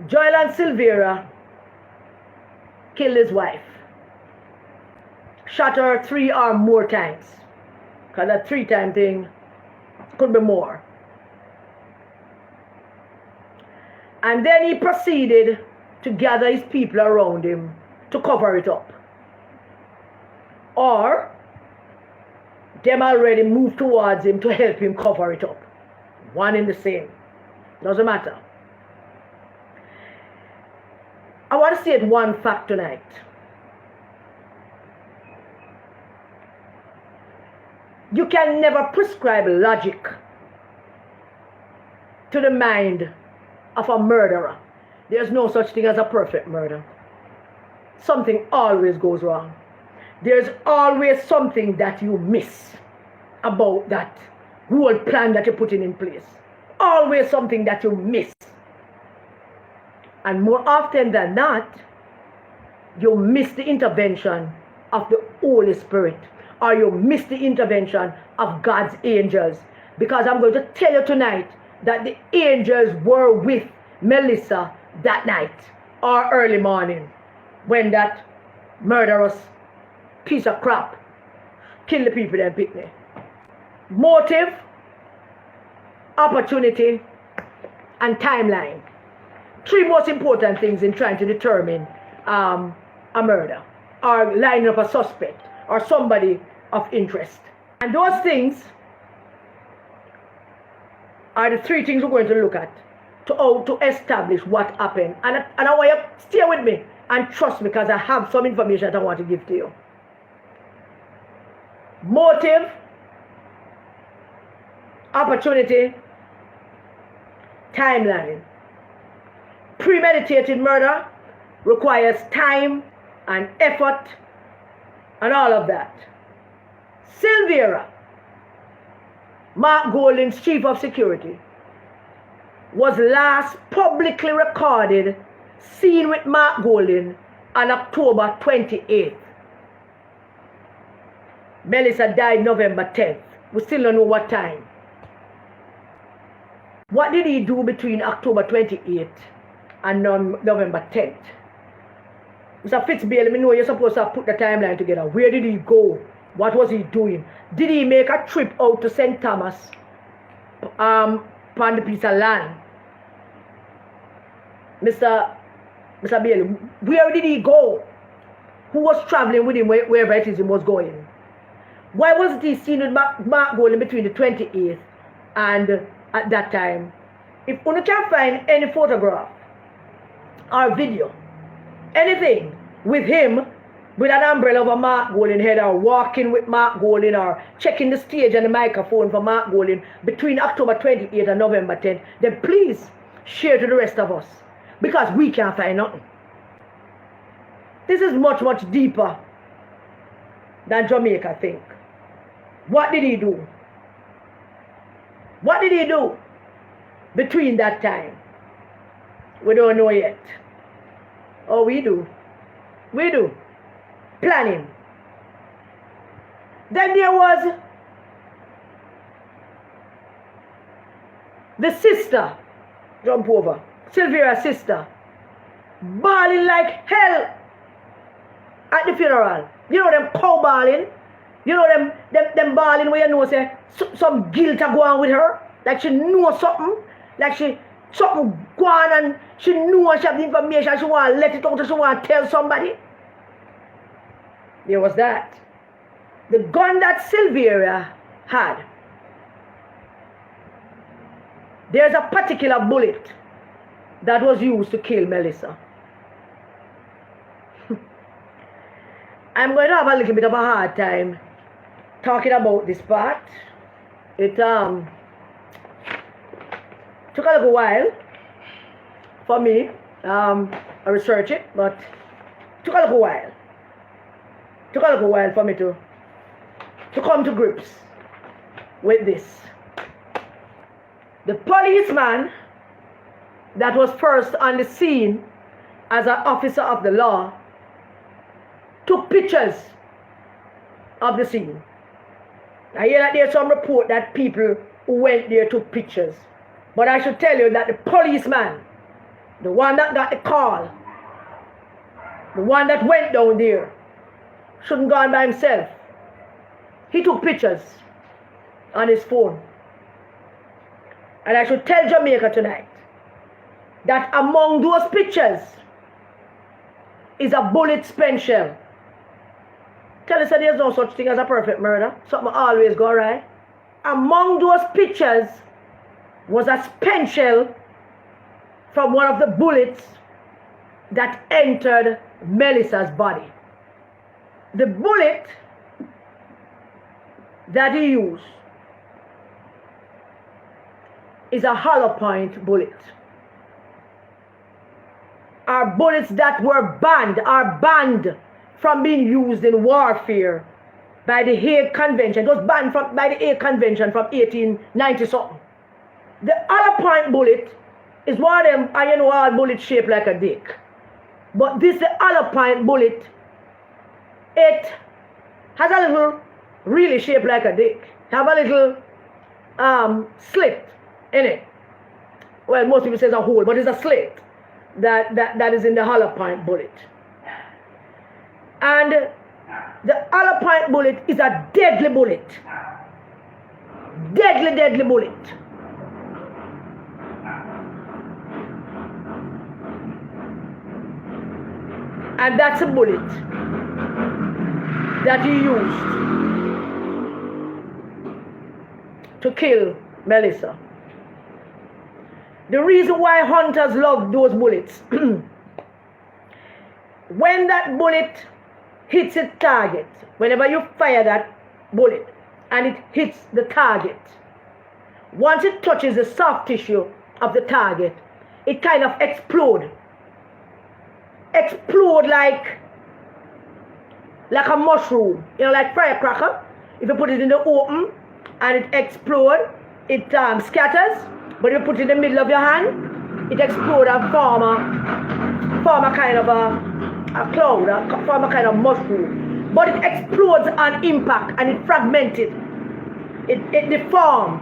Joel and Silvera killed his wife. Shot her 3 or more times. Because that 3-time thing could be more. And then he proceeded to gather his people around him to cover it up. Or them already moved towards him to help him cover it up. One in the same. Doesn't matter. I want to state one fact tonight. You can never prescribe logic to the mind of a murderer. There's no such thing as a perfect murder. Something always goes wrong. There's always something that you miss about that whole plan that you're putting in place. Always something that you miss. And more often than not, you miss the intervention of the Holy Spirit, or you miss the intervention of God's angels. Because I'm going to tell you tonight that the angels were with Melissa that night or early morning when that murderous piece of crap killed the people in Pitney. Motive, opportunity, and timeline. 3 most important things in trying to determine a murder or lining up a suspect or somebody of interest. And those things are the 3 things we're going to look at to establish what happened. And I want you to stay with me and trust me, because I have some information that I want to give to you. Motive, opportunity, timeline. Premeditated murder requires time and effort and all of that. Silvera, Mark Golding's chief of security, was last publicly recorded seen with Mark Golding on October 28th. Melissa died November 10th. We still don't know what time. What did he do between October 28th and November 10th? Mr. Fitzbailey, let me know you're supposed to put the timeline together. Where did he go? What was he doing? Did he make a trip out to St. Thomas on the piece of land? Mr. Bailey, where did he go? Who was traveling with him wherever it is he was going? Why wasn't he seen with Mark Golding between the 28th and at that time? If you can find any photograph or video, anything with him with an umbrella over Mark Golding head, or walking with Mark Golding, or checking the stage and the microphone for Mark Golding between October 28th and November 10th, then please share to the rest of us, because we can't find nothing. This is much, much deeper than Jamaica think. What did he do? What did he do between that time? We don't know yet. Oh, we do. We do. Planning. Then there was the sister, jump over, Silvera's sister, bawling like hell at the funeral. You know them cow bawling? You know them bawling where you know say some guilt are going with her? Like she knows something? Like something go on and she knows she have the information, she want to let it out, she want to tell somebody? There was that. The gun that Silvera had, there's a particular bullet that was used to kill Melissa. I'm going to have a little bit of a hard time talking about this part. It took a little while for me. I researched it, but it took a little while. Took a little while for me to come to grips with this. The policeman that was first on the scene as an officer of the law took pictures of the scene. I hear that there's some report that people who went there took pictures. But I should tell you that the policeman the one that got the call, the one that went down there, shouldn't go on by himself. He took pictures on his phone. And I should tell Jamaica tonight that among those pictures is a bullet spent shell. Tell us that there's no such thing as a perfect murder. Something always go right. Among those pictures was a spent shell from one of the bullets that entered Melissa's body. The bullet that he used is a hollow point bullet. Are bullets that are banned from being used in warfare by the Hague Convention. It was banned by the Hague Convention from 1890 something. The hollow point bullet is one of them, you know, all bullets shaped like a dick. But this, the hollow point bullet, it has a little really shaped like a dick. Have a little slit in it. Well, most people say it's a hole, but it's a slit that is in the hollow point bullet. And the hollow point bullet is a deadly bullet. Deadly bullet. And that's a bullet that he used to kill Melissa. The reason why hunters love those bullets, when that bullet hits its target, whenever you fire that bullet and it hits the target, once it touches the soft tissue of the target, it kind of explode like a mushroom, you know, like firecracker. If you put it in the open and it explodes, it scatters. But if you put it in the middle of your hand, it explodes and form a kind of a cloud, form a kind of mushroom. But it explodes on impact and it fragmented. It deformed.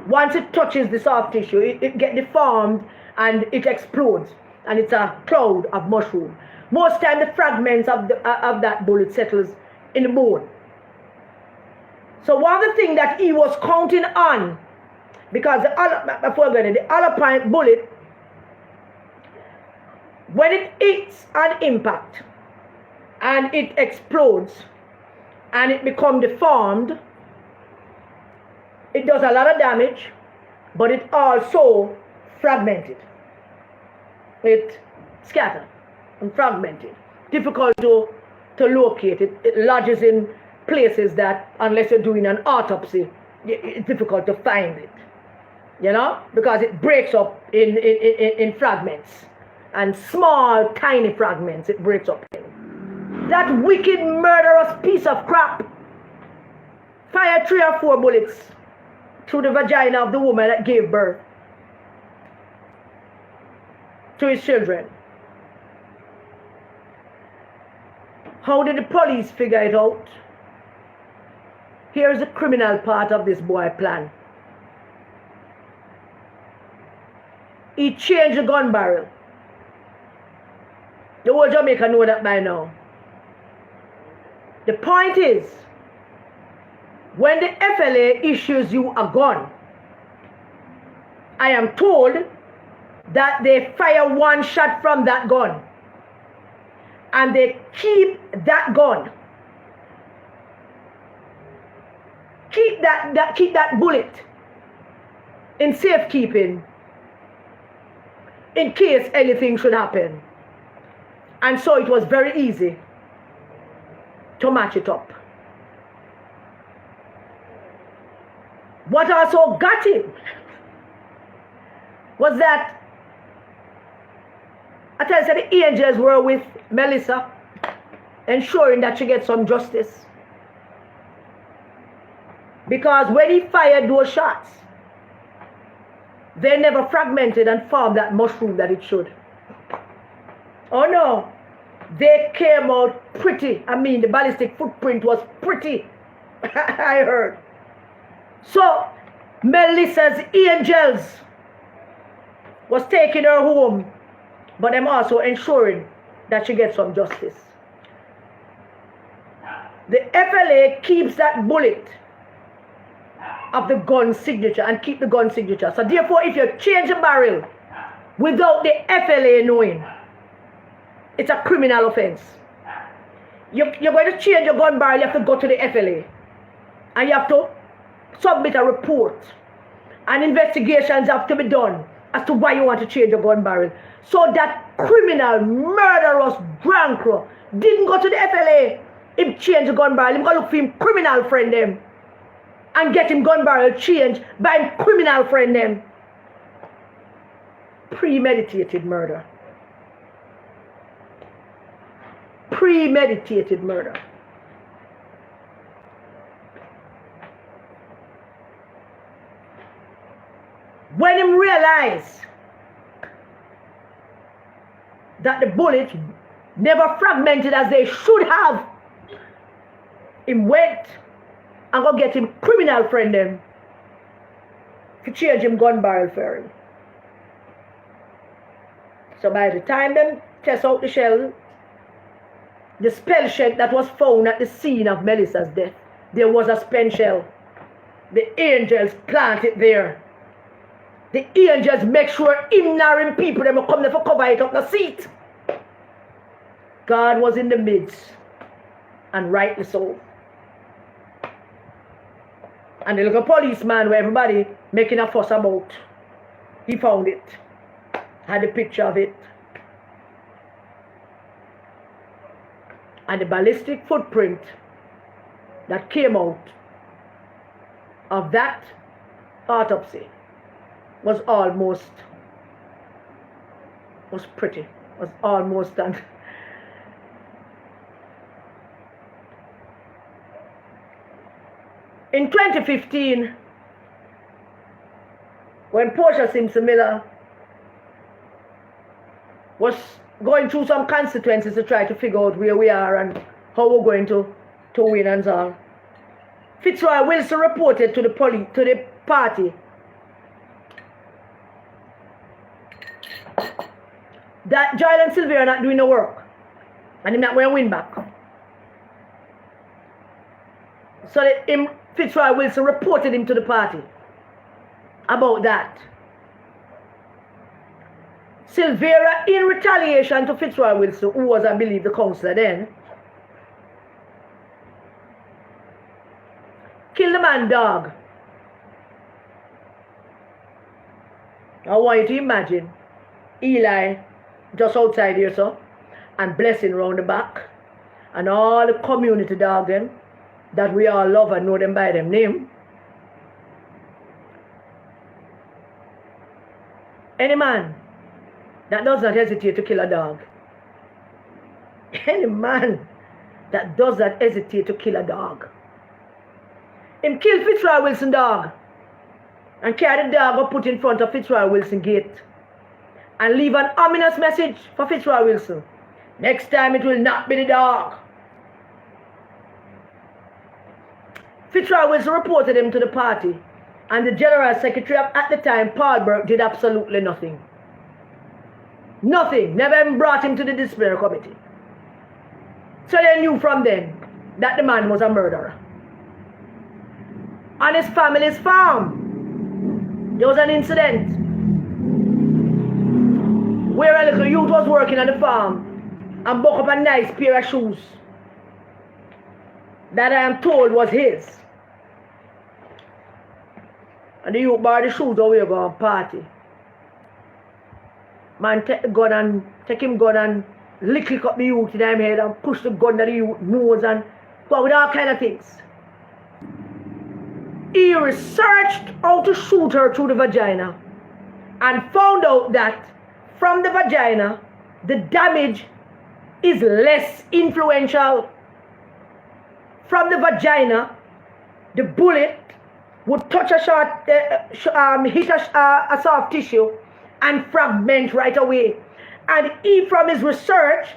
Once it touches the soft tissue, it gets deformed and it explodes. And it's a cloud of mushroom. Most time the fragments of that bullet settles in the bone. So one of the things that he was counting on, because the hollow point bullet, when it hits an impact and it explodes and it becomes deformed, it does a lot of damage, but it also fragmented. It scattered and fragmented. Difficult to locate. It lodges in places that, unless you're doing an autopsy, it's difficult to find it. You know, because it breaks up in fragments, and small, tiny fragments it breaks up in. That wicked, murderous piece of crap fired 3 or 4 bullets through the vagina of the woman that gave birth to his children. How did the police figure it out? Here's the criminal part of this boy plan. He changed the gun barrel. The whole Jamaica know that by now. The point is, when the FLA issues you a gun, I am told that they fire 1 shot from that gun and they keep that gun, keep that bullet in safekeeping in case anything should happen. And so it was very easy to match it up. What also got him was that I tell you, the angels were with Melissa, ensuring that she gets some justice. Because when he fired those shots, they never fragmented and formed that mushroom that it should. Oh no, they came out pretty. I mean, the ballistic footprint was pretty. I heard. So, Melissa's angels was taking her home but them also ensuring that she gets some justice. The FLA keeps that bullet of the gun signature and keep the gun signature. So therefore, if you change a barrel without the FLA knowing, it's a criminal offense. You're going to change your gun barrel, you have to go to the FLA. And you have to submit a report. And investigations have to be done as to why you want to change your gun barrel. So that criminal, murderous Grankro didn't go to the FLA. Him change the gun barrel. Him go look for him criminal friend them. And get him gun barrel changed by him criminal friend them. Premeditated murder. Premeditated murder. When him realized that the bullets never fragmented as they should have, him went and go get him criminal friend them to change him gun barrel for him. So by the time them test out the shell, the spell shell that was found at the scene of Melissa's death, there was a spell shell. The angels planted there. The angels make sure him and people them will come there for cover it up the seat. God was in the midst, and rightly so. And the little policeman where everybody making a fuss about, he found it. Had a picture of it. And the ballistic footprint that came out of that autopsy was almost done. In 2015, when Portia Simpson Miller was going through some constituencies to try to figure out where we are and how we're going to win and all, Fitzroy Wilson reported to the party that Joel and Silvera are not doing the work and they're not going to win back. So Fitzroy Wilson reported him to the party about that. Silvera, in retaliation to Fitzroy Wilson, who was, I believe, the councillor then, killed the man dog. I want you to imagine Eli just outside here, so, and Blessing round the back, and all the community dog them that we all love and know them by them name. Any man that does not hesitate to kill a dog, any man that does not hesitate to kill a dog, him kill Fitzroy Wilson dog and carry the dog up put in front of Fitzroy Wilson gate and leave an ominous message for Fitzroy Wilson. Next time it will not be the dog. Fitzroy Wilson reported him to the party, and the General Secretary at the time, Paul Burke, did absolutely nothing. Nothing. Never even brought him to the disciplinary committee. So they knew from then that the man was a murderer. On his family's farm, there was an incident where a little youth was working on the farm and broke up a nice pair of shoes that I am told was his. And the youth borrowed the shoes away to go and party. Man take him gun and lick up the youth in his head and push the gun to the youth nose and go with all kind of things. He researched how to shoot her through the vagina and found out that from the vagina the damage is less influential. From the vagina, the bullet would touch a hit a soft tissue and fragment right away. And he, from his research,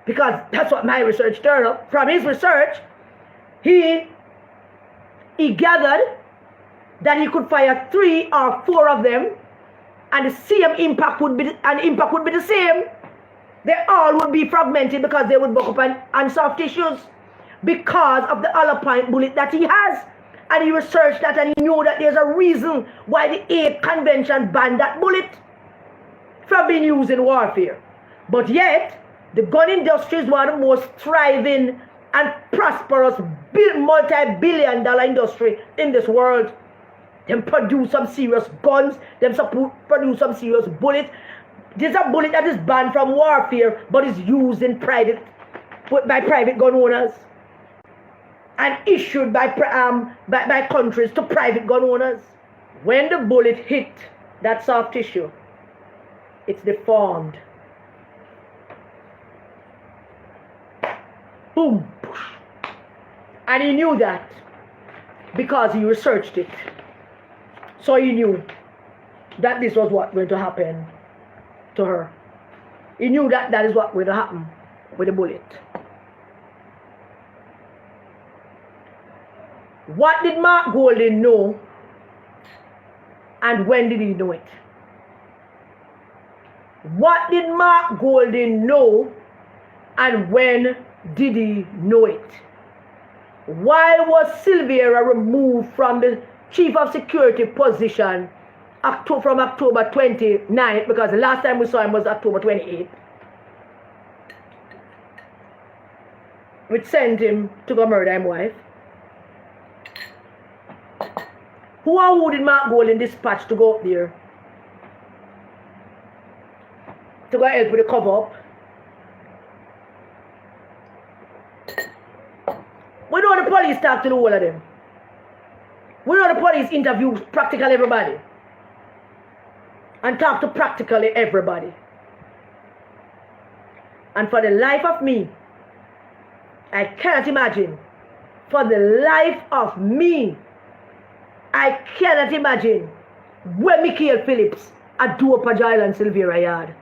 because that's what my research turned up, from his research, he gathered that he could fire 3 or 4 of them and the same impact would be the same. They all would be fragmented because they would buck up on soft tissues because of the hollow point bullet that he has. And he researched that and he knew that there's a reason why the 8th Convention banned that bullet from being used in warfare. But yet, the gun industry is one of the most thriving and prosperous multi-billion-dollar industry in this world. Them produce some serious guns, them produce some serious bullets. There's a bullet that is banned from warfare, but is used in by private gun owners and issued by countries to private gun owners. When the bullet hit that soft tissue, it's deformed. Boom. And he knew that because he researched it. So he knew that this was what was going to happen to her. He knew that that is what was going to happen with the bullet. What did Mark Golding know, and when did he know it? What did Mark Golding know, and when did he know it? Why was Silvera removed from the Chief of Security position from October 29th? Because the last time we saw him was October 28th. Which sent him to go murder his wife. Who did Mark Golding dispatch to go up there? To go help with the cover-up? We know the police talk to the whole of them. We know the police interview practically everybody. And talk to practically everybody. And for the life of me, I cannot imagine. For the life of me, I cannot imagine when Michael Phillips at do up a jail and Silvera yard.